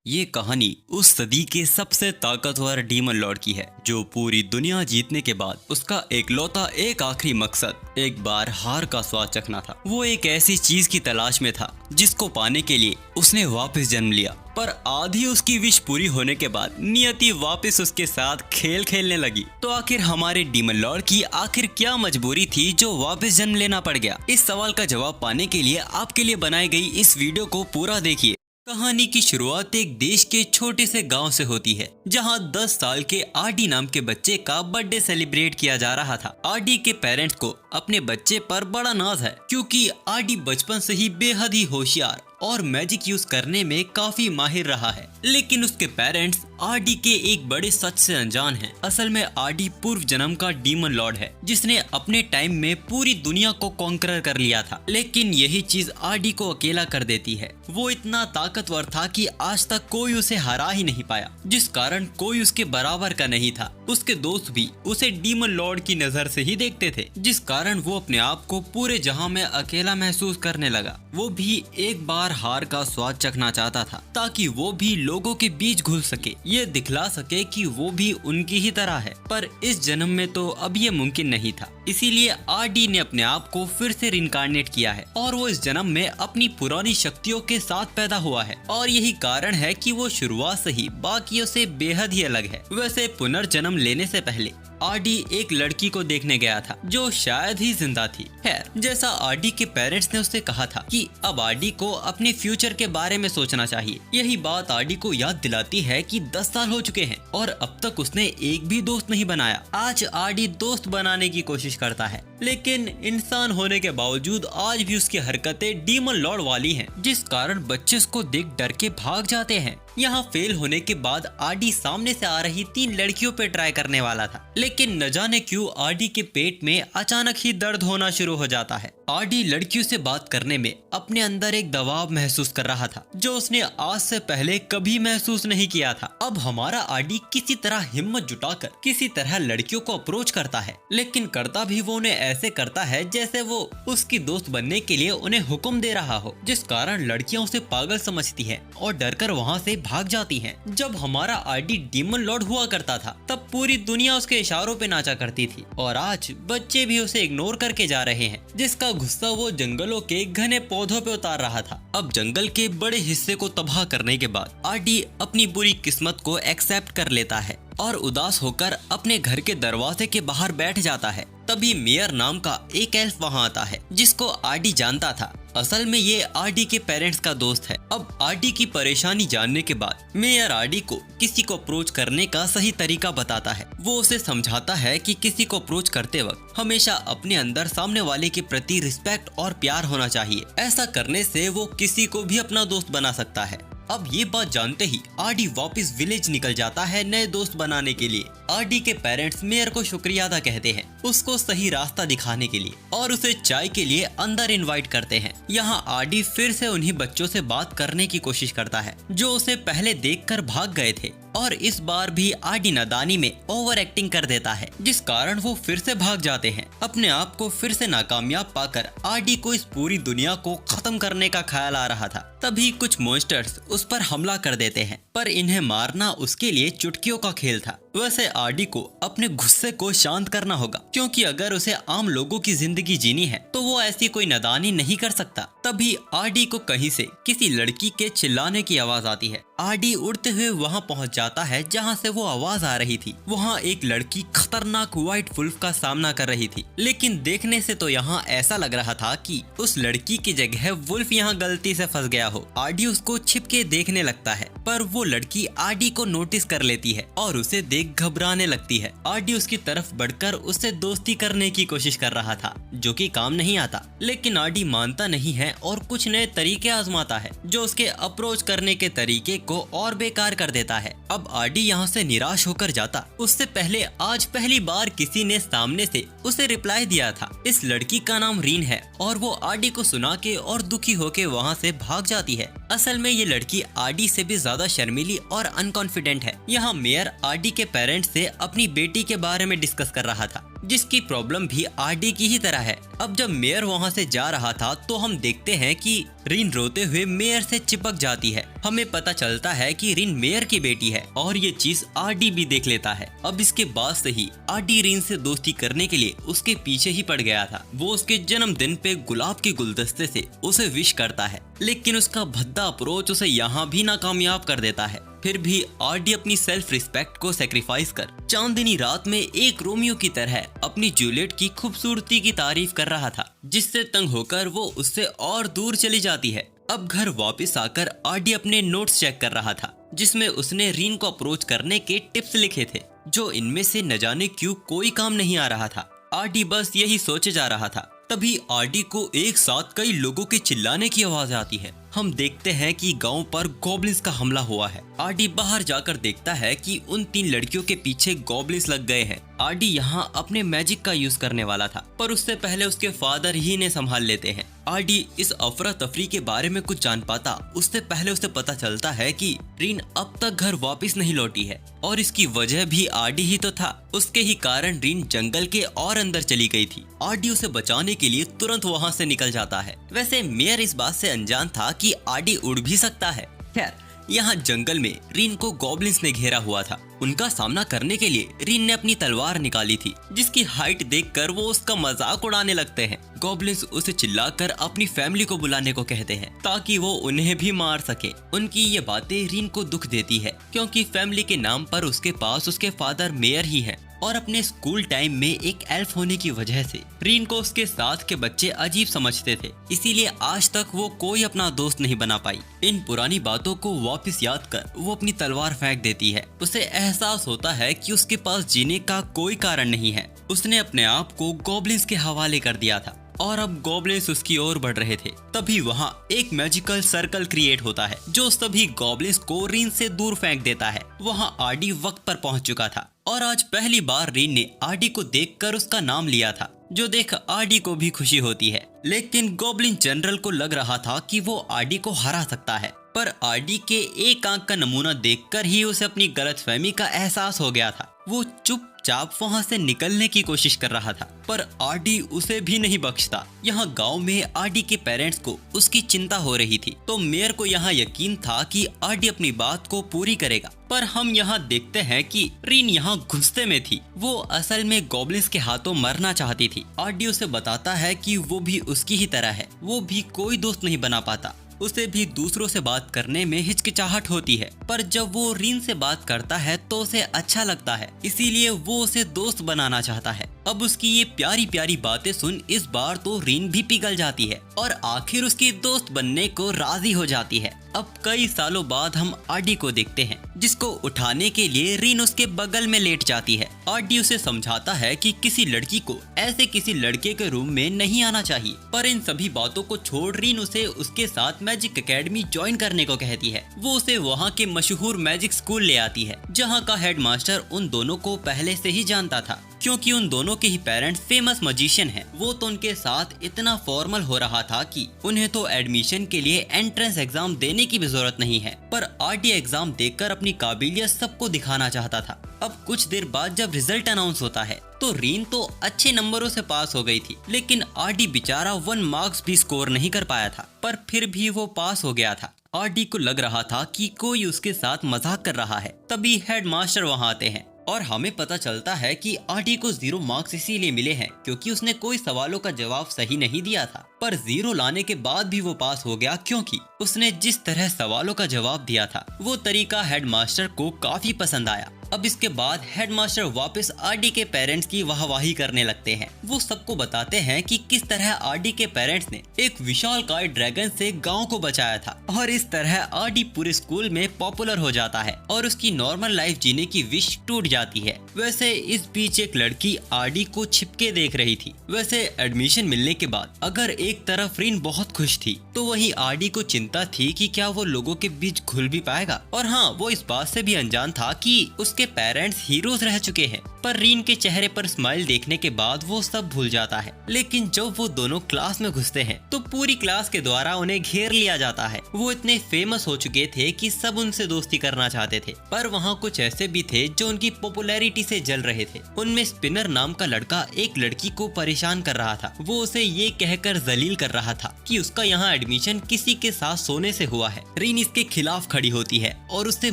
ये कहानी उस सदी के सबसे ताकतवर डीमन लॉर्ड की है जो पूरी दुनिया जीतने के बाद उसका एक आखिरी मकसद एक बार हार का स्वाद चखना था। वो एक ऐसी चीज की तलाश में था जिसको पाने के लिए उसने वापस जन्म लिया, पर आधी उसकी विश पूरी होने के बाद नियति वापस उसके साथ खेल खेलने लगी। तो आखिर हमारे डीमन लॉर्ड की आखिर क्या मजबूरी थी जो वापस जन्म लेना पड़ गया? इस सवाल का जवाब पाने के लिए आपके लिए बनाई गई इस वीडियो को पूरा देखिए। कहानी की शुरुआत एक देश के छोटे से गांव से होती है जहां 10 साल के आरडी नाम के बच्चे का बर्थडे सेलिब्रेट किया जा रहा था। आरडी के पेरेंट्स को अपने बच्चे पर बड़ा नाज है क्योंकि आरडी बचपन से ही बेहद ही होशियार और मैजिक यूज करने में काफी माहिर रहा है, लेकिन उसके पेरेंट्स आरडी के एक बड़े सच से अनजान हैं। असल में आरडी पूर्व जन्म का डीमन लॉर्ड है जिसने अपने टाइम में पूरी दुनिया को कॉन्करर कर लिया था, लेकिन यही चीज आरडी को अकेला कर देती है। वो इतना ताकतवर था कि आज तक कोई उसे हरा ही नहीं पाया, जिस कारण कोई उसके बराबर का नहीं था। उसके दोस्त भी उसे डीमन लॉर्ड की नजर से ही देखते थे, जिस कारण वो अपने आप को पूरे जहां में अकेला महसूस करने लगा। वो भी एक बार हार का स्वाद चखना चाहता था ताकि वो भी लोगों के बीच घुल सके, ये दिखला सके कि वो भी उनकी ही तरह है। पर इस जन्म में तो अब ये मुमकिन नहीं था, इसीलिए आरडी ने अपने आप को फिर से रिइंकार्नेट किया है और वो इस जन्म में अपनी पुरानी शक्तियों के साथ पैदा हुआ है। और यही कारण है कि वो शुरुआत से ही बाकियों से बेहद ही अलग है। वैसे पुनर्जन्म लेने से पहले आरडी एक लड़की को देखने गया था जो शायद ही जिंदा थी। खैर, जैसा आरडी के पेरेंट्स ने उससे कहा था कि अब आरडी को अपने फ्यूचर के बारे में सोचना चाहिए। यही बात आरडी को याद दिलाती है कि 10 साल हो चुके हैं और अब तक उसने एक भी दोस्त नहीं बनाया। आज आरडी दोस्त बनाने की कोशिश करता है, लेकिन इंसान होने के बावजूद आज भी उसकी हरकतें डीमन लॉर्ड वाली हैं, जिस कारण बच्चे उसको देख डर के भाग जाते हैं। यहाँ फेल होने के बाद आरडी सामने से आ रही 3 लड़कियों पे ट्राई करने वाला था, लेकिन न जाने क्यों आरडी के पेट में अचानक ही दर्द होना शुरू हो जाता है। आरडी लड़कियों से बात करने में अपने अंदर एक दबाव महसूस कर रहा था जो उसने आज से पहले कभी महसूस नहीं किया था। अब हमारा आरडी किसी तरह हिम्मत जुटाकर किसी तरह लड़कियों को अप्रोच करता है, लेकिन करता भी वो उन्हें ऐसे करता है जैसे वो उसकी दोस्त बनने के लिए उन्हें हुक्म दे रहा हो, जिस कारण लड़कियां उसे पागल समझती है और डरकर वहाँ से भाग जाती हैं। जब हमारा आरडी डीमन लॉर्ड हुआ करता था तब पूरी दुनिया उसके इशारों पे नाचा करती थी और आज बच्चे भी उसे इग्नोर करके जा रहे हैं, जिसका गुस्सा वो जंगलों के घने पौधों पे उतार रहा था। अब जंगल के बड़े हिस्से को तबाह करने के बाद आरडी अपनी बुरी किस्मत को एक्सेप्ट कर लेता है और उदास होकर अपने घर के दरवाजे के बाहर बैठ जाता है। तभी मेयर नाम का एक एल्फ वहाँ आता है जिसको आरडी जानता था। असल में ये आरडी के पेरेंट्स का दोस्त है। अब आरडी की परेशानी जानने के बाद मेयर आरडी को किसी को अप्रोच करने का सही तरीका बताता है। वो उसे समझाता है कि किसी को अप्रोच करते वक्त हमेशा अपने अंदर सामने वाले के प्रति रिस्पेक्ट और प्यार होना चाहिए। ऐसा करने से वो किसी को भी अपना दोस्त बना सकता है। अब ये बात जानते ही आरडी वापस विलेज निकल जाता है नए दोस्त बनाने के लिए। आरडी के पेरेंट्स मेयर को शुक्रिया अदा कहते हैं उसको सही रास्ता दिखाने के लिए और उसे चाय के लिए अंदर इनवाइट करते हैं। यहाँ आरडी फिर से उन्हीं बच्चों से बात करने की कोशिश करता है जो उसे पहले देखकर भाग गए थे, और इस बार भी आरडी नादानी में ओवर एक्टिंग कर देता है, जिस कारण वो फिर से भाग जाते हैं। अपने आप को फिर से नाकामयाब पाकर आरडी को इस पूरी दुनिया को खत्म करने का ख्याल आ रहा था। तभी कुछ मॉन्स्टर्स उस पर हमला कर देते हैं, पर इन्हें मारना उसके लिए चुटकियों का खेल था। वैसे आरडी को अपने गुस्से को शांत करना होगा, क्योंकि अगर उसे आम लोगों की जिंदगी जीनी है तो वो ऐसी कोई नादानी नहीं कर सकता। तभी आरडी को कहीं से किसी लड़की के चिल्लाने की आवाज आती है। आरडी उड़ते हुए वहां पहुंच जाता है जहां से वो आवाज आ रही थी। वहां एक लड़की खतरनाक व्हाइट वुल्फ का सामना कर रही थी, लेकिन देखने से तो यहाँ ऐसा लग रहा था कि उस लड़की की जगह वुल्फ यहाँ गलती से फंस गया हो। आरडी उसको छिप के देखने लगता है, पर वो लड़की आरडी को नोटिस कर लेती है और उसे देख घबराने लगती है। आरडी उसकी तरफ बढ़कर उससे दोस्ती करने की कोशिश कर रहा था, जो कि काम नहीं आता, लेकिन आरडी मानता नहीं है और कुछ नए तरीके आजमाता है जो उसके अप्रोच करने के तरीके को और बेकार कर देता है। अब आरडी यहाँ से निराश होकर जाता उससे पहले आज पहली बार किसी ने सामने से उसे रिप्लाई दिया था। इस लड़की का नाम रीन है और वो आरडी को सुना के और दुखी होके वहाँ से भाग जाती है। असल में ये लड़की आरडी से भी ज्यादा शर्मीली और अनकॉन्फिडेंट है। यहाँ मेयर आरडी के पेरेंट्स से अपनी बेटी के बारे में डिस्कस कर रहा था। जिसकी प्रॉब्लम भी आरडी की ही तरह है। अब जब मेयर वहाँ से जा रहा था तो हम देखते हैं कि रिन रोते हुए मेयर से चिपक जाती है। हमें पता चलता है कि रिन मेयर की बेटी है और ये चीज आरडी भी देख लेता है। अब इसके बाद से ही आरडी रिन से दोस्ती करने के लिए उसके पीछे ही पड़ गया था। वो उसके जन्मदिन पे गुलाब के गुलदस्ते से उसे विश करता है, लेकिन उसका भद्दा अप्रोच उसे यहाँ भी नाकामयाब कर देता है। फिर भी आरडी अपनी सेल्फ रिस्पेक्ट को सेक्रीफाइस कर चांदनी रात में एक रोमियो की तरह अपनी जूलियट की खूबसूरती की तारीफ कर रहा था, जिससे तंग होकर वो उससे और दूर चली जाती है। अब घर वापस आकर आरडी अपने नोट्स चेक कर रहा था, जिसमें उसने रीन को अप्रोच करने के टिप्स लिखे थे, जो इनमें से न जाने क्यों कोई काम नहीं आ रहा था। आरडी बस यही सोचे जा रहा था। तभी आरडी को एक साथ कई लोगों के चिल्लाने की आवाज आती है। हम देखते हैं कि गांव पर गॉब्लिन्स का हमला हुआ है। आरडी बाहर जाकर देखता है कि उन 3 लड़कियों के पीछे गॉब्लिन्स लग गए हैं। आरडी यहाँ अपने मैजिक का यूज करने वाला था, पर उससे पहले उसके फादर ही ने संभाल लेते हैं। आरडी इस अफरा तफरी के बारे में कुछ जान पाता उससे पहले उसे पता चलता है कि रीन अब तक घर वापस नहीं लौटी है, और इसकी वजह भी आरडी ही तो था। उसके ही कारण रीन जंगल के और अंदर चली गई थी। आरडी उसे बचाने के लिए तुरंत वहाँ से निकल जाता है। वैसे मेयर इस बात से अनजान था कि आरडी उड़ भी सकता है। खैर, यहाँ जंगल में रीन को गॉब्लिन्स ने घेरा हुआ था। उनका सामना करने के लिए रीन ने अपनी तलवार निकाली थी, जिसकी हाइट देखकर वो उसका मजाक उड़ाने लगते हैं। गॉब्लिन्स उसे चिल्लाकर अपनी फैमिली को बुलाने को कहते हैं ताकि वो उन्हें भी मार सके। उनकी ये बातें रीन को दुख देती है, क्योंकि फैमिली के नाम पर उसके पास उसके फादर मेयर ही हैं। और अपने स्कूल टाइम में एक एल्फ होने की वजह से रीन को उसके साथ के बच्चे अजीब समझते थे, इसीलिए आज तक वो कोई अपना दोस्त नहीं बना पाई। इन पुरानी बातों को वापस याद कर वो अपनी तलवार फेंक देती है। उसे एहसास होता है कि उसके पास जीने का कोई कारण नहीं है। उसने अपने आप को गॉब्लिन्स के हवाले कर दिया था और अब गॉब्लिन्स उसकी ओर बढ़ रहे थे। तभी वहाँ एक मैजिकल सर्कल क्रिएट होता है, जो सभी गॉब्लिन्स को रीन से दूर फेंक देता है। वहाँ आरडी वक्त पर पहुँच चुका था और आज पहली बार रीन ने आरडी को देखकर उसका नाम लिया था, जो देख आरडी को भी खुशी होती है। लेकिन गॉब्लिन जनरल को लग रहा था कि वो आरडी को हरा सकता है, पर आरडी के एक आंख का नमूना देखकर ही उसे अपनी गलतफहमी का एहसास हो गया था। वो चुपचाप वहाँ से निकलने की कोशिश कर रहा था, पर आरडी उसे भी नहीं बख्शता। यहाँ गांव में आरडी के पेरेंट्स को उसकी चिंता हो रही थी, तो मेयर को यहाँ यकीन था कि आरडी अपनी बात को पूरी करेगा। पर हम यहाँ देखते हैं कि रीन यहाँ गुस्से में थी। वो असल में गॉब्लिन्स के हाथों मरना चाहती थी। आरडी उसे बताता है कि वो भी उसकी ही तरह है, वो भी कोई दोस्त नहीं बना पाता। उसे भी दूसरों से बात करने में हिचकिचाहट होती है, पर जब वो रीन से बात करता है तो उसे अच्छा लगता है, इसीलिए वो उसे दोस्त बनाना चाहता है। अब उसकी ये प्यारी प्यारी बातें सुन इस बार तो रीन भी पिघल जाती है और आखिर उसकी दोस्त बनने को राजी हो जाती है। अब कई सालों बाद हम आरडी को देखते हैं, जिसको उठाने के लिए रीन उसके बगल में लेट जाती है। आरडी उसे समझाता है कि किसी लड़की को ऐसे किसी लड़के के रूम में नहीं आना चाहिए, पर इन सभी बातों को छोड़ रीन उसे उसके साथ मैजिक एकेडमी ज्वाइन करने को कहती है। वो उसे वहाँ के मशहूर मैजिक स्कूल ले आती है, जहाँ का हेडमास्टर उन दोनों को पहले से ही जानता था, क्योंकि उन दोनों के ही पेरेंट्स फेमस मजिशियन हैं। वो तो उनके साथ इतना फॉर्मल हो रहा था कि उन्हें तो एडमिशन के लिए एंट्रेंस एग्जाम देने की भी जरूरत नहीं है, पर आरडी एग्जाम देकर अपनी काबिलियत सबको दिखाना चाहता था। अब कुछ देर बाद जब रिजल्ट अनाउंस होता है तो रीन तो अच्छे नंबरों से पास हो गई थी, लेकिन आरडी बेचारा 1 मार्क्स भी स्कोर नहीं कर पाया था, पर फिर भी वो पास हो गया था। आरडी को लग रहा था कि कोई उसके साथ मजाक कर रहा है। तभी हेडमास्टर वहाँ आते हैं और हमें पता चलता है कि आरडी को 0 मार्क्स इसीलिए मिले हैं क्योंकि उसने कोई सवालों का जवाब सही नहीं दिया था। पर 0 लाने के बाद भी वो पास हो गया, क्योंकि उसने जिस तरह सवालों का जवाब दिया था वो तरीका हेडमास्टर को काफी पसंद आया। अब इसके बाद हेडमास्टर वापस आरडी के पेरेंट्स की वाहवाही करने लगते हैं। वो सबको बताते हैं कि किस तरह आरडी के पेरेंट्स ने एक विशालकाय ड्रैगन से गांव को बचाया था, और इस तरह आरडी पूरे स्कूल में पॉपुलर हो जाता है और उसकी नॉर्मल लाइफ जीने की विश टूट जाती है। वैसे इस बीच एक लड़की आरडी को छिपके देख रही थी। वैसे एडमिशन मिलने के बाद अगर एक तरफ रीन बहुत खुश थी, तो वहीं आरडी को चिंता थी कि क्या वो लोगों के बीच घुल भी पाएगा। और हाँ, वो इस बात से भी अनजान था कि उसके पेरेंट्स हीरोज रह चुके हैं, पर रीन के चेहरे पर स्माइल देखने के बाद वो सब भूल जाता है। लेकिन जब वो दोनों क्लास में घुसते हैं तो पूरी क्लास के द्वारा उन्हें घेर लिया जाता है। वो इतने फेमस हो चुके थे कि सब उनसे दोस्ती करना चाहते थे, पर वहाँ कुछ ऐसे भी थे जो उनकी पॉपुलैरिटी से जल रहे थे। उनमें स्पिनर नाम का लड़का एक लड़की को परेशान कर रहा था। वो उसे ये कहकर जलील कर रहा था कि उसका यहाँ एडमिशन किसी के साथ सोने से हुआ है। रीन इसके खिलाफ खड़ी होती है और उससे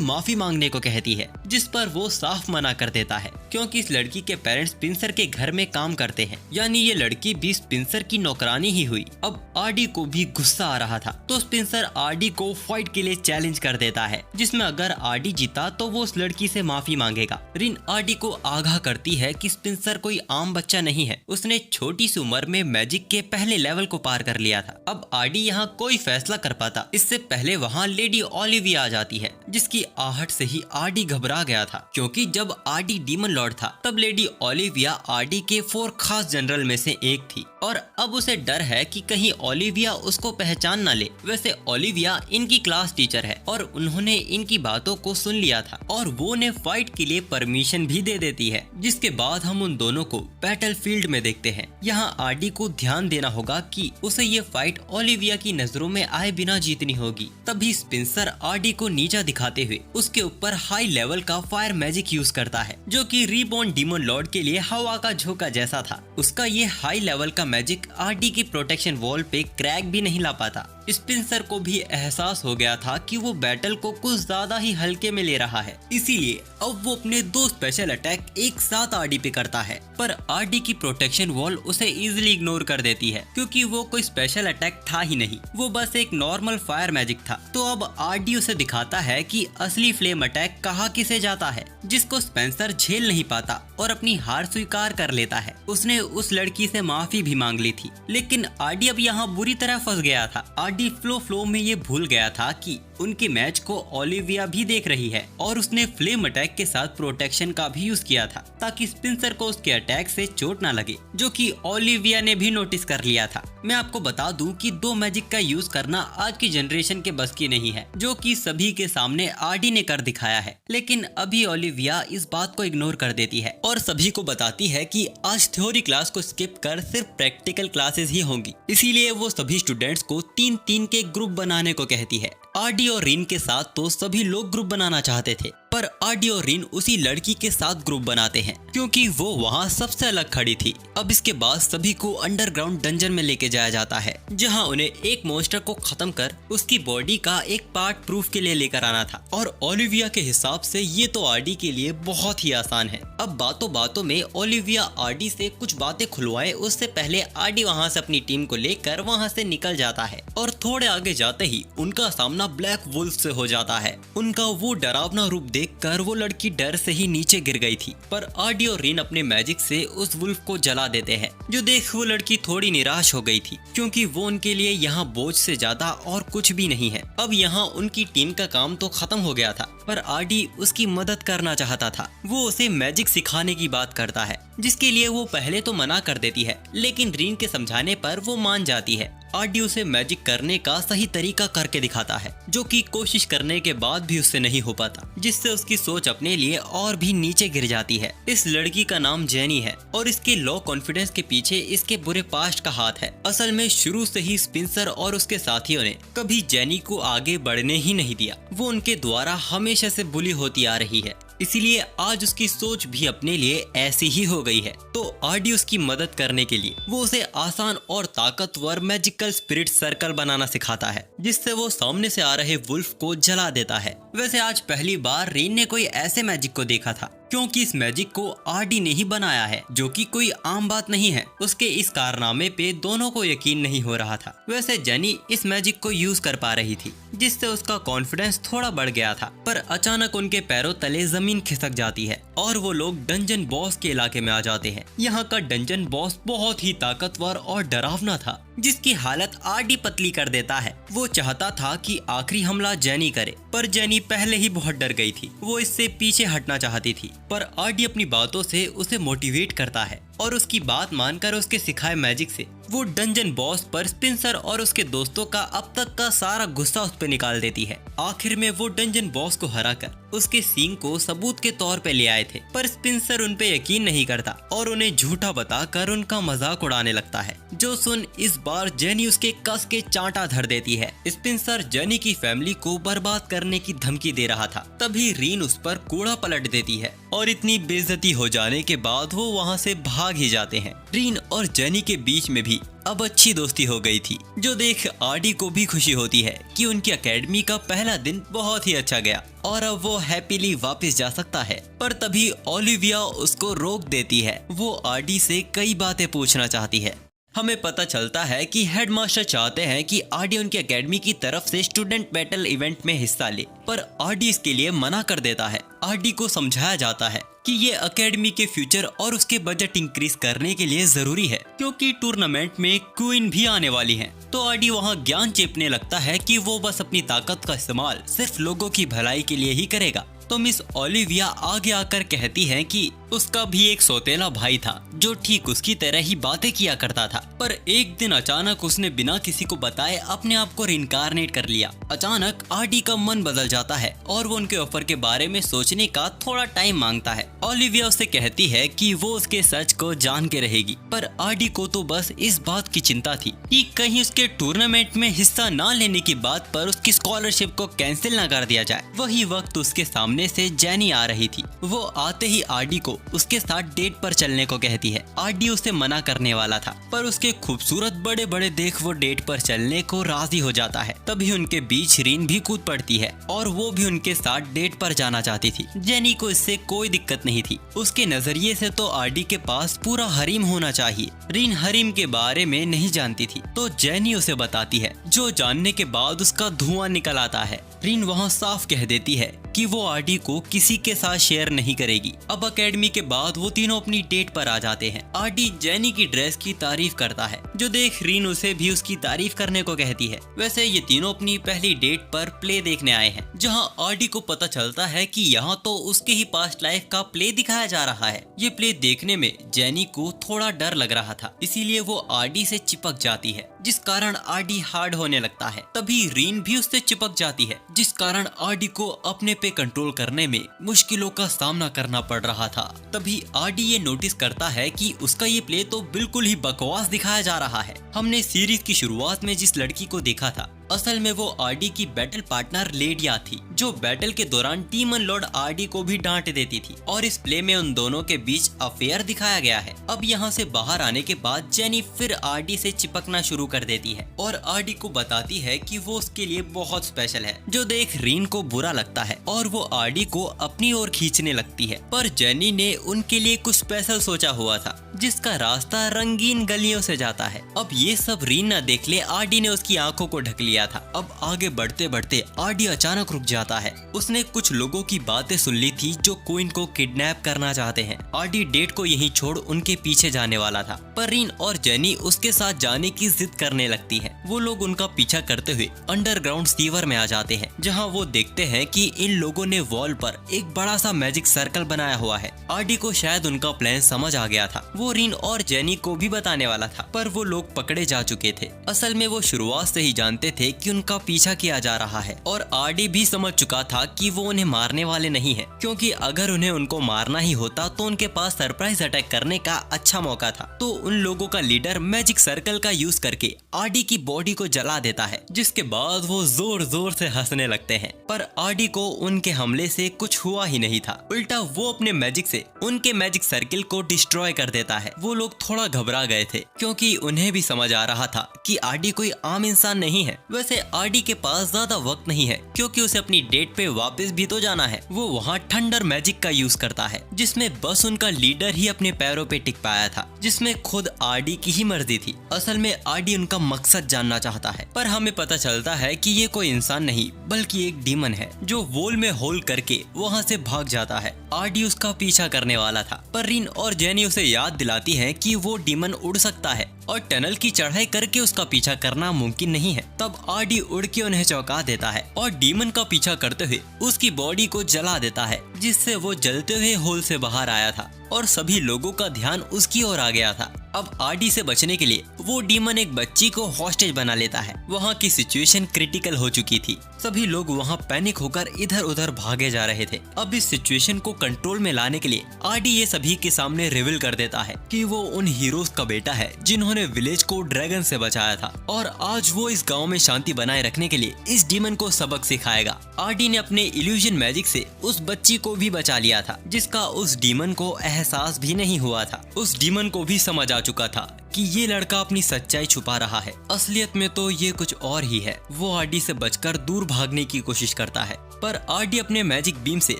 माफी मांगने को कहती है, जिस पर वो साफ मना कर देता है क्योंकि इस लड़की के पेरेंट्स स्पिंसर के घर में काम करते हैं, यानी ये लड़की भी स्पिंसर की नौकरानी ही हुई। अब आरडी को भी गुस्सा आ रहा था तो स्पिंसर आरडी को फाइट के लिए चैलेंज कर देता है, जिसमें अगर आरडी जीता तो वो उस लड़की से माफी मांगेगा। रीन आरडी को आगाह करती है कि स्पिंसर कोई आम बच्चा नहीं है, उसने छोटी सी उम्र में मैजिक के पहले लेवल को पार कर लिया था। अब आरडी यहाँ कोई फैसला कर पाता, इससे पहले वहाँ लेडी ओलिविया आ जाती है, जिसकी आहट से ही आरडी घबरा गया था क्योंकि जब आरडी डीमन लॉर्ड था तब लेडी ओलिविया आरडी के 4 खास जनरल में से एक थी और अब उसे डर है कि कहीं ओलिविया उसको पहचान न ले। वैसे ओलिविया इनकी क्लास टीचर है और उन्होंने इनकी बातों को सुन लिया था और वो उन्हें फाइट के लिए परमिशन भी दे देती है, जिसके बाद हम उन दोनों को बैटलफील्ड में देखते हैं। यहाँ आरडी को ध्यान देना होगा कि उसे ये फाइट ओलिविया की नजरों में आए बिना जीतनी होगी। तभी स्पिंसर आरडी को नीचा दिखाते हुए उसके ऊपर हाई लेवल का फायर मैजिक यूज करता है, जो कि रीबॉर्न डीमन लॉर्ड के लिए हवा का झोंका जैसा था। उसका ये हाई लेवल का मैजिक आरडी की प्रोटेक्शन वॉल पे क्रैक भी नहीं ला पाता। स्पिंसर को भी एहसास हो गया था कि वो बैटल को कुछ ज्यादा ही हल्के में ले रहा है, इसीलिए अब वो अपने 2 स्पेशल अटैक एक साथ आरडी पे करता है। पर आरडी की प्रोटेक्शन वॉल उसे इजीली इग्नोर कर देती है क्योंकि वो कोई स्पेशल अटैक था ही नहीं, वो बस एक नॉर्मल फायर मैजिक था। तो अब आरडी उसे दिखाता है कि असली फ्लेम अटैक कहाँ किसे जाता है, जिसको स्पेंसर झेल नहीं पाता और अपनी हार स्वीकार कर लेता है। उसने उस लड़की से माफी भी मांग ली थी, लेकिन आरडी अब यहाँ बुरी तरह फंस गया था। आरडी फ्लो में ये भूल गया था कि उनके मैच को ओलिविया भी देख रही है और उसने फ्लेम अटैक के साथ प्रोटेक्शन का भी यूज किया था ताकि स्पिंसर को उसके अटैक से चोट ना लगे, जो कि ओलिविया ने भी नोटिस कर लिया था। मैं आपको बता दूं कि 2 मैजिक का यूज करना आज की जनरेशन के बस की नहीं है, जो कि सभी के सामने आरडी ने कर दिखाया है। लेकिन अभी ओलिविया इस बात को इग्नोर कर देती है और सभी को बताती है कि आज थ्योरी क्लास को स्किप कर सिर्फ प्रैक्टिकल क्लासेस ही होंगी, इसीलिए वो सभी स्टूडेंट्स को 3-3 के ग्रुप बनाने को कहती है। आरडी और रीन के साथ तो सभी लोग ग्रुप बनाना चाहते थे, पर आरडी और रीन उसी लड़की के साथ ग्रुप बनाते हैं क्योंकि वो वहाँ सबसे अलग खड़ी थी। अब इसके बाद सभी को अंडरग्राउंड डंजन में लेके जाया जाता है, जहाँ उन्हें एक मॉन्स्टर को खत्म कर उसकी बॉडी का एक पार्ट प्रूफ के लिए लेकर आना था। और ओलिविया के हिसाब से ये तो आरडी के लिए बहुत ही आसान है। अब बातों बातों में ओलिविया आरडी से कुछ बातें खुलवाए उससे पहले आरडी वहाँ से अपनी टीम को लेकर वहाँ से निकल जाता है और थोड़े आगे जाते ही उनका सामना ब्लैक वुल्फ से हो जाता है। उनका वो डरावना रूप देखकर वो लड़की डर से ही नीचे गिर गई थी, पर आरडी और रीन अपने मैजिक से उस वुल्फ को जला देते हैं, जो देख वो लड़की थोड़ी निराश हो गई थी क्योंकि वो उनके लिए यहाँ बोझ से ज्यादा और कुछ भी नहीं है। अब यहाँ उनकी टीम का काम तो खत्म हो गया था, पर आरडी उसकी मदद करना चाहता था। वो उसे मैजिक सिखाने की बात करता है, जिसके लिए वो पहले तो मना कर देती है, लेकिन रीन के समझाने पर वो मान जाती है। आरडी उसे मैजिक करने का सही तरीका करके दिखाता है, जो कि कोशिश करने के बाद भी उससे नहीं हो पाता, जिससे उसकी सोच अपने लिए और भी नीचे गिर जाती है। इस लड़की का नाम जेनी है और इसके लो कॉन्फिडेंस के पीछे इसके बुरे पास्ट का हाथ है। असल में शुरू से ही स्पिंसर और उसके साथियों ने कभी जेनी को आगे बढ़ने ही नहीं दिया। वो उनके द्वारा हमेशा से बुली होती आ रही है, इसीलिए आज उसकी सोच भी अपने लिए ऐसी ही हो गई है। तो आरडी उसकी मदद करने के लिए वो उसे आसान और ताकतवर मैजिकल स्पिरिट सर्कल बनाना सिखाता है, जिससे वो सामने से आ रहे वुल्फ को जला देता है। वैसे आज पहली बार रीन ने कोई ऐसे मैजिक को देखा था, क्योंकि इस मैजिक को आरडी ने ही बनाया है, जो कि कोई आम बात नहीं है। उसके इस कारनामे पे दोनों को यकीन नहीं हो रहा था। वैसे जेनी इस मैजिक को यूज कर पा रही थी, जिससे उसका कॉन्फिडेंस थोड़ा बढ़ गया था, पर अचानक उनके पैरों तले जमीन खिसक जाती है और वो लोग डंजन बॉस के इलाके में आ जाते हैं। यहाँ का डंजन बॉस बहुत ही ताकतवर और डरावना था, जिसकी हालत आरडी पतली कर देता है। वो चाहता था कि आखिरी हमला जेनी करे, पर जेनी पहले ही बहुत डर गई थी। वो इससे पीछे हटना चाहती थी, पर आरडी अपनी बातों से उसे मोटिवेट करता है और उसकी बात मानकर उसके सिखाए मैजिक से वो डंजन बॉस पर स्पेंसर और उसके दोस्तों का अब तक का सारा गुस्सा उस पर निकाल देती है। आखिर में वो डंजन बॉस को हराकर उसके सींग को सबूत के तौर पे ले आए थे, पर स्पेंसर उन पे यकीन नहीं करता और उन्हें झूठा बताकर उनका मजाक उड़ाने लगता है, जो सुन इस बार जेनी उसके कस के चांटा धर देती है। स्पेंसर जेनी की फैमिली को बर्बाद करने की धमकी दे रहा था, तभी रीन उस पर कूड़ा पलट देती है और इतनी बेइज्जती हो जाने के बाद वो वहाँ से भाग ही जाते हैं। रीन और जेनी के बीच में भी अब अच्छी दोस्ती हो गई थी, जो देख आरडी को भी खुशी होती है कि उनकी एकेडमी का पहला दिन बहुत ही अच्छा गया और अब वो हैप्पीली वापस जा सकता है। पर तभी ओलिविया उसको रोक देती है। वो आरडी से कई बातें पूछना चाहती है। हमें पता चलता है कि हेडमास्टर चाहते हैं कि आरडी उनकी एकेडमी की तरफ से स्टूडेंट बैटल इवेंट में हिस्सा ले, पर आरडी इसके लिए मना कर देता है। आरडी को समझाया जाता है कि ये एकेडमी के फ्यूचर और उसके बजट इंक्रीज करने के लिए जरूरी है, क्योंकि टूर्नामेंट में क्वीन भी आने वाली हैं। तो आरडी वहाँ ज्ञान चेपने लगता है कि वो बस अपनी ताकत का इस्तेमाल सिर्फ लोगों की भलाई के लिए ही करेगा। तो मिस ओलिविया आगे आकर कहती है कि उसका भी एक सौतेला भाई था जो ठीक उसकी तरह ही बातें किया करता था, पर एक दिन अचानक उसने बिना किसी को बताए अपने आप को रिइंकार्नेट कर लिया। अचानक आरडी का मन बदल जाता है और वो उनके ऑफर के बारे में सोचने का थोड़ा टाइम मांगता है। ओलिविया उससे कहती है कि वो उसके सच को जान के रहेगी, पर आरडी को तो बस इस बात की चिंता थी कि कहीं उसके टूर्नामेंट में हिस्सा न लेने की बात पर उसकी स्कॉलरशिप को कैंसिल न कर दिया जाए। वही वक्त उसके सामने से जेनी आ रही थी। वो आते ही आरडी को उसके साथ डेट पर चलने को कहती है। आरडी उसे मना करने वाला था, पर उसके खूबसूरत बड़े बड़े देख वो डेट पर चलने को राजी हो जाता है। तभी उनके बीच रीन भी कूद पड़ती है और वो भी उनके साथ डेट पर जाना चाहती थी। जेनी को इससे कोई दिक्कत नहीं थी। उसके नजरिए से तो आरडी के पास पूरा हरीम होना चाहिए। रीन हरीम के बारे में नहीं जानती थी, तो जेनी उसे बताती है, जो जानने के बाद उसका धुआं निकल आता है। रीन वहाँ साफ कह देती है कि वो आरडी को किसी के साथ शेयर नहीं करेगी। अब एकेडमी के बाद वो तीनों अपनी डेट पर आ जाते हैं। आरडी जेनी की ड्रेस की तारीफ करता है, जो देख रीन उसे भी उसकी तारीफ करने को कहती है। वैसे ये तीनों अपनी पहली डेट पर प्ले देखने आए हैं, जहां आरडी को पता चलता है कि यहाँ तो उसके ही पास्ट लाइफ का प्ले दिखाया जा रहा है। ये प्ले देखने में जेनी को थोड़ा डर लग रहा था, इसीलिए वो आरडी से चिपक जाती है, जिस कारण आरडी हार्ड होने लगता है। तभी रीन भी उससे चिपक जाती है, जिस कारण आरडी को अपने पे कंट्रोल करने में मुश्किलों का सामना करना पड़ रहा था। तभी आरडी ये नोटिस करता है कि उसका ये प्ले तो बिल्कुल ही बकवास दिखाया जा रहा है। हमने सीरीज की शुरुआत में जिस लड़की को देखा था, असल में वो आरडी की बैटल पार्टनर लेडिया थी, जो बैटल के दौरान डीमन लॉर्ड आरडी को भी डांट देती थी, और इस प्ले में उन दोनों के बीच अफेयर दिखाया गया है। अब यहाँ से बाहर आने के बाद जेनी फिर आरडी से चिपकना शुरू कर देती है और आरडी को बताती है कि वो उसके लिए बहुत स्पेशल है, जो देख रीन को बुरा लगता है और वो आरडी को अपनी ओर खींचने लगती है। पर जेनी ने उनके लिए कुछ स्पेशल सोचा हुआ था, जिसका रास्ता रंगीन गलियों से जाता है। अब ये सब रीन न देख ले, आरडी ने उसकी आंखों को ढक लिया था। अब आगे बढ़ते बढ़ते आरडी अचानक रुक जाता है। उसने कुछ लोगों की बातें सुन ली थी जो क्वीन को किडनैप करना चाहते हैं। आरडी डेट को यहीं छोड़ उनके पीछे जाने वाला था, पर रीन और जेनी उसके साथ जाने की जिद करने लगती है। वो लोग उनका पीछा करते हुए अंडरग्राउंड सीवर में आ जाते हैं, जहाँ वो देखते हैं कि इन लोगों ने वॉल पर एक बड़ा सा मैजिक सर्कल बनाया हुआ है। आरडी को शायद उनका प्लान समझ आ गया था। वो रीन और जेनी को भी बताने वाला था, पर वो लोग पकड़े जा चुके थे। असल में वो शुरुआत से ही जानते थे कि उनका पीछा किया जा रहा है, और आरडी भी समझ चुका था कि वो उन्हें मारने वाले नहीं है, क्योंकि अगर उन्हें उनको मारना ही होता तो उनके पास सरप्राइज अटैक करने का अच्छा मौका था। तो उन लोगों का लीडर मैजिक सर्कल का यूज करके आरडी की बॉडी को जला देता है, जिसके बाद वो जोर जोर से हंसने लगते हैं। पर आरडी को उनके हमले से कुछ हुआ ही नहीं था, उल्टा वो अपने मैजिक से उनके मैजिक सर्किल को डिस्ट्रॉय कर देता है। वो लोग थोड़ा घबरा गए थे, क्योंकि उन्हें भी समझ आ रहा था कि आरडी कोई आम इंसान नहीं है। वैसे आरडी के पास ज्यादा वक्त नहीं है, क्योंकि उसे अपनी डेट पे वापस भी तो जाना है। वो वहाँ थंडर मैजिक का यूज करता है, जिसमें बस उनका लीडर ही अपने पैरों पे टिक पाया था, जिसमें खुद आरडी की ही मर्जी थी। असल में आरडी उनका मकसद जानना चाहता है, पर हमें पता चलता है कि ये कोई इंसान नहीं बल्कि एक डीमन है, जो वॉल में होल करके वहाँ से भाग जाता है। आरडी उसका पीछा करने वाला था, पर रीन और जेनी उसे याद दिलाती है कि वो डीमन उड़ सकता है और टनल की चढ़ाई करके उसका पीछा करना मुमकिन नहीं है। तब आरडी उड़ के उन्हें चौंका देता है और डीमन का पीछा करते हुए उसकी बॉडी को जला देता है, जिससे वो जलते हुए होल से बाहर आया था और सभी लोगों का ध्यान उसकी ओर आ गया था। अब आरडी से बचने के लिए वो डीमन एक बच्ची को हॉस्टेज बना लेता है। वहाँ की सिचुएशन क्रिटिकल हो चुकी थी। सभी लोग वहाँ पैनिक होकर इधर उधर भागे जा रहे थे। अब इस सिचुएशन को कंट्रोल में लाने के लिए आरडी ये सभी के सामने रिवील कर देता है कि वो उन हीरोज का बेटा है जिन्होंने विलेज को ड्रैगन से बचाया था और आज वो इस गांव में शांति बनाए रखने के लिए इस डीमन को सबक सिखाएगा। आरडी ने अपने इल्यूजन मैजिक से उस बच्ची को भी बचा लिया था जिसका उस डीमन को एहसास भी नहीं हुआ था। उस डीमन को भी समझ आ चुका था कि ये लड़का अपनी सच्चाई छुपा रहा है, असलियत में तो ये कुछ और ही है। वो आरडी से बचकर दूर भागने की कोशिश करता है पर आरडी अपने मैजिक बीम से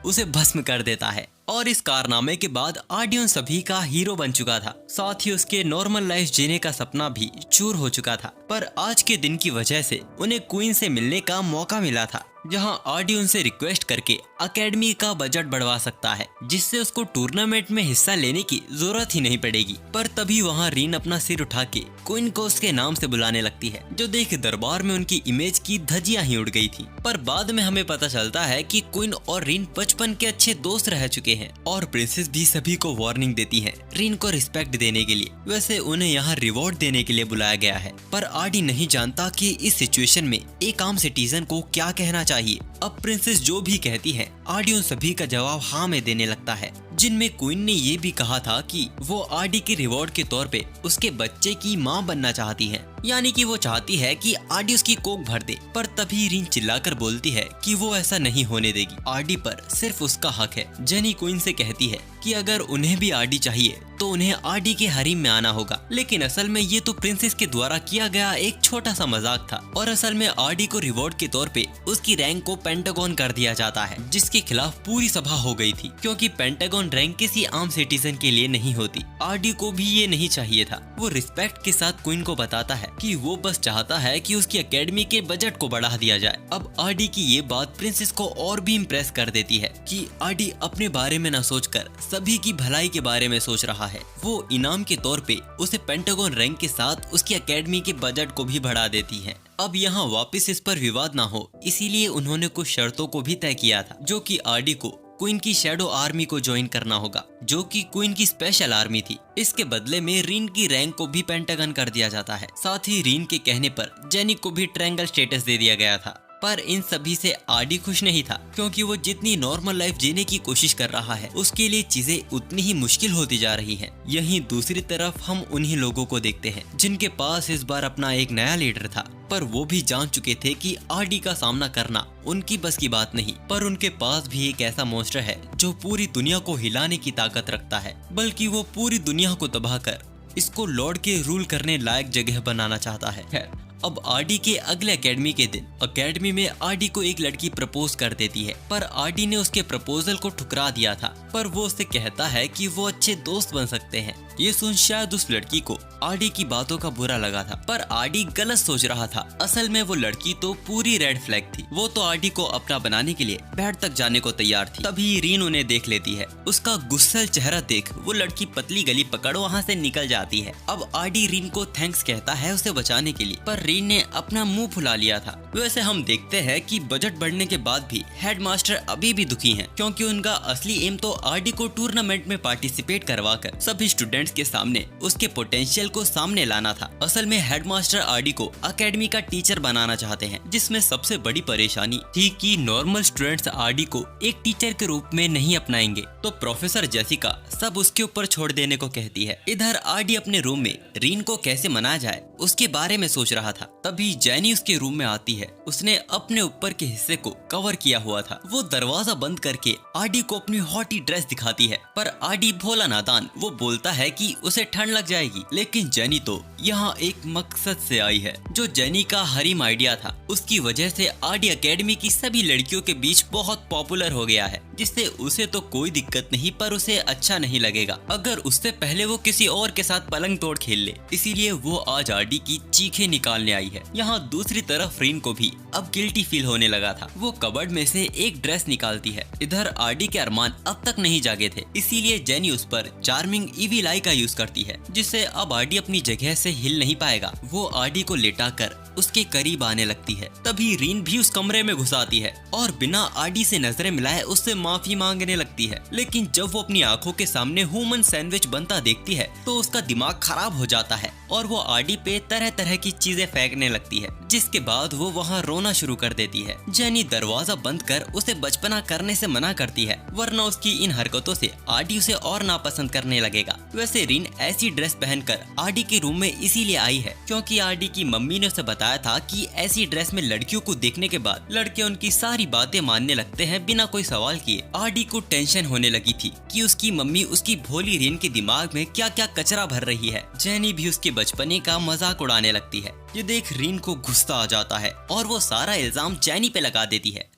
उसे भस्म कर देता है और इस कारनामे के बाद आरडी उन सभी का हीरो बन चुका था। साथ ही उसके नॉर्मल लाइफ जीने का सपना भी चूर हो चुका था। पर आज के दिन की वजह से उन्हें क्वीन से मिलने का मौका मिला था जहां आरडी उनसे रिक्वेस्ट करके एकेडमी का बजट बढ़वा सकता है जिससे उसको टूर्नामेंट में हिस्सा लेने की जरूरत ही नहीं पड़ेगी। पर तभी वहां रीन अपना सिर उठा के क्वीन को उसके नाम से बुलाने लगती है जो देख दरबार में उनकी इमेज की धज्जियां ही उड़ गई थी। पर बाद में हमें पता चलता है कि क्वीन और रीन बचपन के अच्छे दोस्त रह चुके हैं और प्रिंसेस भी सभी को वार्निंग देती है रीन को रिस्पेक्ट देने के लिए। वैसे उन्हें यहाँ रिवॉर्ड देने के लिए बुलाया गया है पर आरडी नहीं जानता कि इस सिचुएशन में एक आम सिटीजन को क्या कहना चाहिए। अब प्रिंसेस जो भी कहती है आरडी उन सभी का जवाब हाँ में देने लगता है, जिनमें क्वीन ने ये भी कहा था कि वो आरडी के रिवॉर्ड के तौर पे उसके बच्चे की माँ बनना चाहती है, यानी कि वो चाहती है कि आरडी उसकी कोख भर दे। पर तभी रीन चिल्लाकर बोलती है कि वो ऐसा नहीं होने देगी, आरडी पर सिर्फ उसका हक है। जेनी क्वीन से कहती है कि अगर उन्हें भी आरडी चाहिए तो उन्हें आरडी के हरीम में आना होगा, लेकिन असल में ये तो प्रिंसेस के द्वारा किया गया एक छोटा सा मजाक था और असल में आरडी को रिवॉर्ड के तौर पे उसकी रैंक को पेंटागन कर दिया जाता है जिसके खिलाफ पूरी सभा हो गई थी क्योंकि पेंटागन रैंक किसी आम सिटीजन के लिए नहीं होती। आरडी को भी ये नहीं चाहिए था। वो रिस्पेक्ट के साथ क्वीन को बताता है कि वो बस चाहता है कि उसकी एकेडमी के बजट को बढ़ा दिया जाए। अब आरडी की ये बात प्रिंसेस को और भी इम्प्रेस कर देती है कि आरडी अपने बारे में न सोचकर सभी की भलाई के बारे में सोच रहा है। वो इनाम के तौर पे उसे पेंटागन रैंक के साथ उसकी एकेडमी के बजट को भी बढ़ा देती है। अब यहाँ वापस इस पर विवाद ना हो इसीलिए उन्होंने कुछ शर्तों को भी तय किया था, जो कि आरडी को क्वीन की शैडो आर्मी को ज्वाइन करना होगा जो कि क्वीन की स्पेशल आर्मी थी। इसके बदले में रीन की रैंक को भी पेंटागन कर दिया जाता है। साथ ही रीन के कहने पर जेनी को भी ट्रायंगल स्टेटस दे दिया गया था। पर इन सभी से आरडी खुश नहीं था क्योंकि वो जितनी नॉर्मल लाइफ जीने की कोशिश कर रहा है उसके लिए चीजें उतनी ही मुश्किल होती जा रही हैं। यहीं दूसरी तरफ हम उन्हीं लोगों को देखते हैं जिनके पास इस बार अपना एक नया लीडर था, पर वो भी जान चुके थे कि आरडी का सामना करना उनकी बस की बात नहीं। पर उनके पास भी एक ऐसा मॉन्स्टर है जो पूरी दुनिया को हिलाने की ताकत रखता है, बल्कि वो पूरी दुनिया को तबाह कर इसको लॉर्ड के रूल करने लायक जगह बनाना चाहता है। अब आरडी के अगले एकेडमी के दिन एकेडमी में आरडी को एक लड़की प्रपोज कर देती है पर आरडी ने उसके प्रपोजल को ठुकरा दिया था। पर वो उससे कहता है कि वो अच्छे दोस्त बन सकते हैं। ये सुन शायद उस लड़की को आरडी की बातों का बुरा लगा था, पर आरडी गलत सोच रहा था। असल में वो लड़की तो पूरी रेड फ्लैग थी। वो तो आरडी को अपना बनाने के लिए बेड तक जाने को तैयार थी। तभी रीन उन्हें देख लेती है। उसका गुस्सैल चेहरा देख वो लड़की पतली गली पकड़ वहाँ से निकल जाती है। अब आरडी रीन को थैंक्स कहता है उसे बचाने के लिए, पर रीन ने अपना मुंह फुला लिया था। वैसे हम देखते हैं कि बजट बढ़ने के बाद भी हेडमास्टर अभी भी दुखी हैं क्योंकि उनका असली एम तो आरडी को टूर्नामेंट में पार्टिसिपेट करवाकर सभी स्टूडेंट्स के सामने उसके पोटेंशियल को सामने लाना था। असल में हेडमास्टर आरडी को एकेडमी का टीचर बनाना चाहते हैं, जिसमें सबसे बड़ी परेशानी थी कि नॉर्मल स्टूडेंट्स आरडी को एक टीचर के रूप में नहीं अपनाएंगे, तो प्रोफेसर जेसिका सब उसके ऊपर छोड़ देने को कहती है। इधर आरडी अपने रूम में रीन को कैसे मनाया जाए उसके बारे में सोच रहा था। तभी जेनी उसके रूम में आती है। उसने अपने ऊपर के हिस्से को कवर किया हुआ था। वो दरवाजा बंद करके आरडी को अपनी हॉटी ड्रेस दिखाती है, पर आरडी भोला नादान वो बोलता है कि उसे ठंड लग जाएगी। लेकिन जेनी तो यहाँ एक मकसद से आई है, जो जेनी का हरीम आइडिया था। उसकी वजह से आरडी एकेडमी की सभी लड़कियों के बीच बहुत पॉपुलर हो गया है, जिससे उसे तो कोई दिक्कत नहीं, पर उसे अच्छा नहीं लगेगा अगर उससे पहले वो किसी और के साथ पलंग तोड़ खेल ले। इसीलिए वो आज आरडी की चीखें निकालने आई है। यहाँ दूसरी तरफ रीन को भी अब गिल्टी फील होने लगा था। वो कबर्ड में से एक ड्रेस निकालती है। इधर आरडी के अरमान अब तक नहीं जागे थे, इसीलिए जेनी उस पर चार्मिंग ईवी लाई दवाई का यूज करती है, जिससे अब आरडी अपनी जगह से हिल नहीं पाएगा। वो आरडी को लेटाकर उसके करीब आने लगती है। तभी रीन भी उस कमरे में घुस आती है और बिना आरडी से नजरें मिलाए उससे माफी मांगने लगती है। लेकिन जब वो अपनी आंखों के सामने ह्यूमन सैंडविच बनता देखती है तो उसका दिमाग खराब हो जाता है और वो आरडी पे तरह तरह की चीजें फेंकने लगती है, जिसके बाद वो वहाँ रोना शुरू कर देती है। जेनी दरवाजा बंद कर उसे बचपना करने से मना करती है, वरना उसकी इन हरकतों से आरडी उसे और नापसंद करने लगेगा। वैसे रीन ऐसी ड्रेस पहनकर आरडी के रूम में इसीलिए आई है क्योंकि आरडी की मम्मी ने उसे बताया था कि ऐसी ड्रेस में लड़कियों को देखने के बाद लड़के उनकी सारी बातें मानने लगते हैं बिना कोई सवाल किए। आरडी को टेंशन होने लगी थी कि उसकी मम्मी उसकी भोली रीन के दिमाग में क्या क्या कचरा भर रही है। जेनी भी उसके बचपने का मजाक उड़ाने लगती है। ये देख रीन को गुस्सा आ जाता है और वो सारा इल्जाम जेनी पे लगा देती है।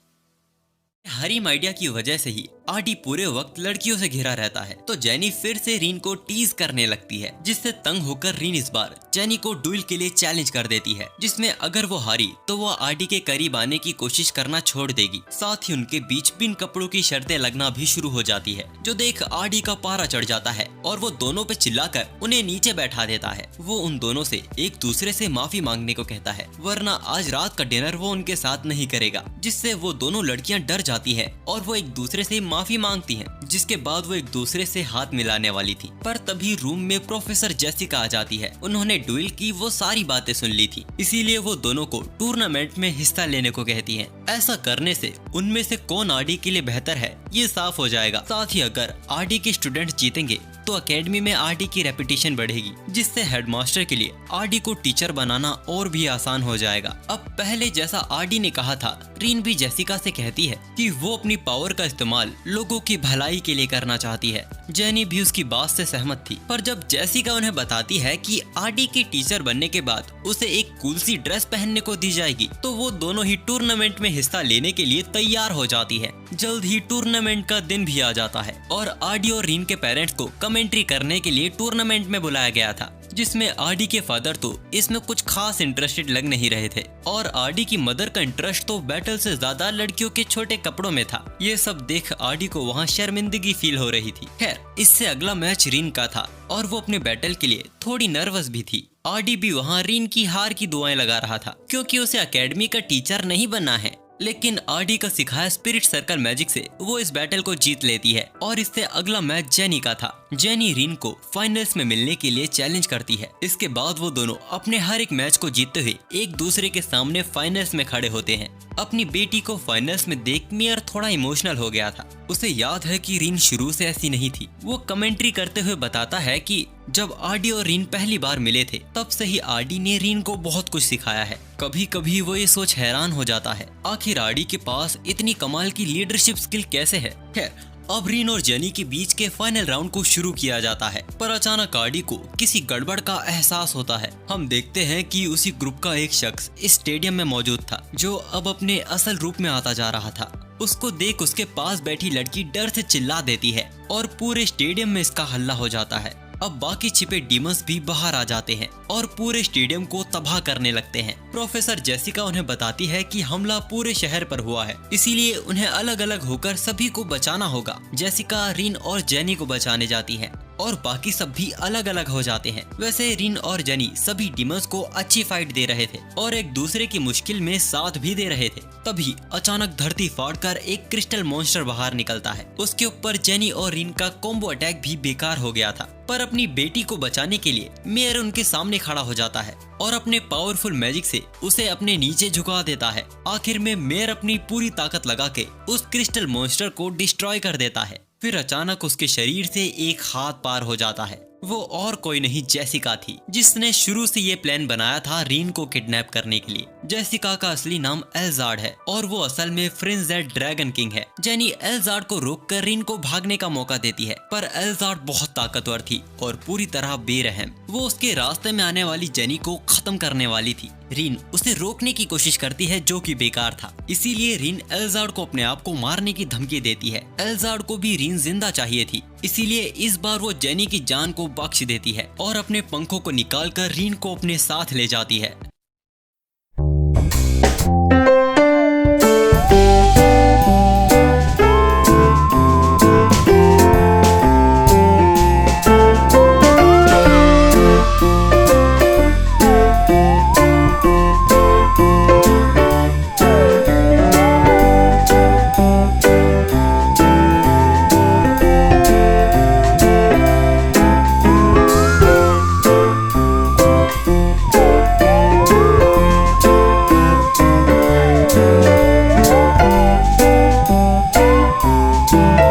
हरीम आइडिया की वजह से ही आरडी पूरे वक्त लड़कियों से घिरा रहता है, तो जेनी फिर से रीन को टीज करने लगती है, जिससे तंग होकर रीन इस बार जेनी को डुएल के लिए चैलेंज कर देती है, जिसमें अगर वो हारी तो वो आरडी के करीब आने की कोशिश करना छोड़ देगी। साथ ही उनके बीच बिन कपड़ों की शर्तें लगना भी शुरू हो जाती है, जो देख आरडी का पारा चढ़ जाता है और वो दोनों पे चिल्लाकर उन्हें नीचे बैठा देता है। वो उन दोनों से एक दूसरे से माफी मांगने को कहता है, वरना आज रात का डिनर वो उनके साथ नहीं करेगा, जिससे वो दोनों लड़कियां डर जाती है और वो एक दूसरे से माफी मांगती हैं, जिसके बाद वो एक दूसरे से हाथ मिलाने वाली थी। पर तभी रूम में प्रोफेसर जेसिका आ जाती है। उन्होंने डुएल की वो सारी बातें सुन ली थी, इसीलिए वो दोनों को टूर्नामेंट में हिस्सा लेने को कहती हैं। ऐसा करने से उनमें से कौन आरडी के लिए बेहतर है ये साफ हो जाएगा। साथ ही अगर आरडी के स्टूडेंट जीतेंगे तो एकेडमी में आरडी की रेपुटेशन बढ़ेगी, जिससे हेडमास्टर के लिए आरडी को टीचर बनाना और भी आसान हो जाएगा। अब पहले जैसा आरडी ने कहा था, रीन भी जेसिका से कहती है कि वो अपनी पावर का इस्तेमाल लोगों की भलाई के लिए करना चाहती है। जेनी भी उसकी बात से सहमत थी, पर जब जेसिका उन्हें बताती है कि आरडी के टीचर बनने के बाद उसे एक कूल सी ड्रेस पहनने को दी जाएगी, तो वो दोनों ही टूर्नामेंट में हिस्सा लेने के लिए तैयार हो जाती है। जल्द ही टूर्नामेंट का दिन भी आ जाता है और आरडी और रीन के पेरेंट्स को कमेंट्री करने के लिए टूर्नामेंट में बुलाया गया था, जिसमें आरडी के फादर तो इसमें कुछ खास इंटरेस्टेड लग नहीं रहे थे और आरडी की मदर का इंटरेस्ट तो बैटल से ज्यादा लड़कियों के छोटे कपड़ों में था। ये सब देख आरडी को वहाँ शर्मिंदगी फील हो रही थी। खैर, इससे अगला मैच रीन का था और वो अपने बैटल के लिए थोड़ी नर्वस भी थी। आरडी भी वहाँ रीन की हार की दुआएं लगा रहा था, क्योंकि उसे एकेडमी का टीचर नहीं बनना है। लेकिन आरडी का सिखाया स्पिरिट सर्कल मैजिक से वो इस बैटल को जीत लेती है और इससे अगला मैच जेनी का था। जेनी रीन को फाइनल्स में मिलने के लिए चैलेंज करती है। इसके बाद वो दोनों अपने हर एक मैच को जीतते हुए एक दूसरे के सामने फाइनल्स में खड़े होते हैं। अपनी बेटी को फाइनल्स में देख मेयर थोड़ा इमोशनल हो गया था। उसे याद है कि रीन शुरू से ऐसी नहीं थी। वो कमेंट्री करते हुए बताता है कि जब आरडी और रीन पहली बार मिले थे तब से ही आरडी ने रीन को बहुत कुछ सिखाया है। कभी कभी वो ये सोच हैरान हो जाता है, आखिर आरडी के पास इतनी कमाल की लीडरशिप स्किल कैसे है। खैर, अब रीन और जेनी के बीच के फाइनल राउंड को शुरू किया जाता है, पर अचानक आरडी को किसी गड़बड़ का एहसास होता है। हम देखते हैं कि उसी ग्रुप का एक शख्स इस स्टेडियम में मौजूद था, जो अब अपने असल रूप में आता जा रहा था। उसको देख उसके पास बैठी लड़की डर से चिल्ला देती है और पूरे स्टेडियम में इसका हल्ला हो जाता है। अब बाकी छिपे डीमंस भी बाहर आ जाते हैं और पूरे स्टेडियम को तबाह करने लगते हैं। प्रोफेसर जेसिका उन्हें बताती है कि हमला पूरे शहर पर हुआ है, इसीलिए उन्हें अलग अलग होकर सभी को बचाना होगा। जेसिका रीन और जेनी को बचाने जाती है और बाकी सब भी अलग अलग हो जाते हैं। वैसे रीन और जेनी सभी डीमंस को अच्छी फाइट दे रहे थे और एक दूसरे की मुश्किल में साथ भी दे रहे थे। तभी अचानक धरती फाड़कर एक क्रिस्टल मॉन्स्टर बाहर निकलता है। उसके ऊपर जेनी और रीन का कॉम्बो अटैक भी बेकार हो गया था, पर अपनी बेटी को बचाने के लिए मेयर उनके सामने खड़ा हो जाता है और अपने पावरफुल मैजिक से उसे अपने नीचे झुका देता है। आखिर में मेयर अपनी पूरी ताकत लगा के उस क्रिस्टल मॉन्स्टर को डिस्ट्रॉय कर देता है। फिर अचानक उसके शरीर से एक हाथ पार हो जाता है। वो और कोई नहीं जेसिका थी, जिसने शुरू से ये प्लान बनाया था रीन को किडनैप करने के लिए। जेसिका का असली नाम एल्जार्ड है और वो असल में फ्रिंजेड ड्रैगन किंग है। जेनी एल्जार्ड को रोककर रीन को भागने का मौका देती है, पर एल्जार्ड बहुत ताकतवर थी और पूरी तरह बेरहम। वो उसके रास्ते में आने वाली जेनी को खत्म करने वाली थी। रीन उसे रोकने की कोशिश करती है, जो कि बेकार था। इसीलिए रीन एल्जार्ड को अपने आप को मारने की धमकी देती है। एल्जार्ड को भी रीन जिंदा चाहिए थी, इसीलिए इस बार वो जेनी की जान को बख्श देती है और अपने पंखों को निकालकर रीन को अपने साथ ले जाती है। है।